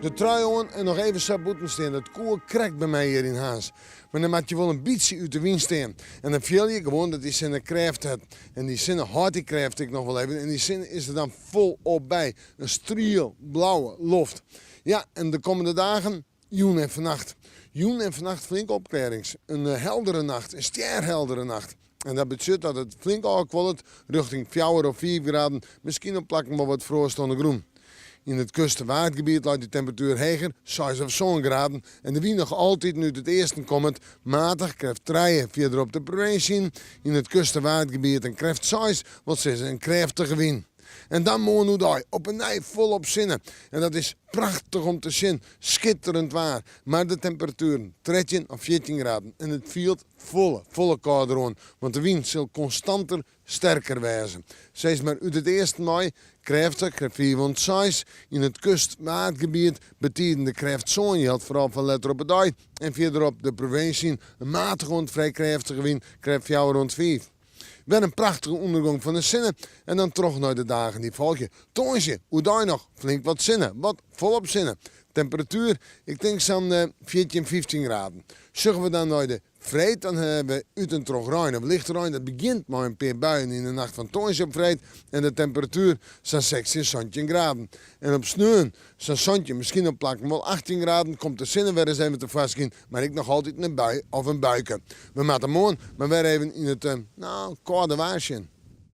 De trui aan en nog even zo boeten staan. Het koer krekt bij mij hier in huis. Maar dan moet je wel een beetje uit de wind staan. En dan voel je gewoon dat die zinnen kracht heeft. En die zinnen houdt die kracht ik nog wel even. En die zin is er dan volop bij. Een striel blauwe lucht. Ja, en de komende dagen, joen en vannacht. Joen en vannacht flink opklarings. Een heldere nacht, een sterheldere nacht. En dat betekent dat het flink wordt richting 4 of 5 graden. Misschien op plakken maar wat voorstaande groen. In het kustenwaardgebied ligt de temperatuur hoger, 6 of 7 graden. En de wind nog altijd nu het eerste komt, matig, krijgt 3 verder op de provincie. In het kustenwaardgebied een krijgt 6, wat is een krachtige wind. En dan morgen nu daar, op een nij volop zinnen. En dat is prachtig om te zien, schitterend waar. Maar de temperatuur 13 of 14 graden. En het vielt volle koude aan. Want de wind zal constanter sterker wezen. Zeg maar uit het eerste mei krachtig, 406. In het kustwaardgebied betekent de kracht zo'n geld, vooral van letter op het dag. En verderop de provincie een matige en vrij krachtige wind, kracht 405. Wel een prachtige ondergang van de zinnen. En dan terug naar de dagen die volgen. Tonsje, hoe daar nog? Flink wat zinnen. Wat volop zinnen. Temperatuur, ik denk zo'n 14, 15 graden. Zeggen we dan naar de vreed, dan hebben we uit en terug ruim of licht ruim. Dat begint maar een paar buien in de nacht van Tonsje op vreed. En de temperatuur zo'n 16, 17 graden. En op sneeuw, zo'n zandje, misschien op plakken wel 18 graden. Komt de zinnen weer eens even te vastgaan. Maar ik nog altijd een bui of een buiken. We maken morgen maar weer even in het koude waarsje.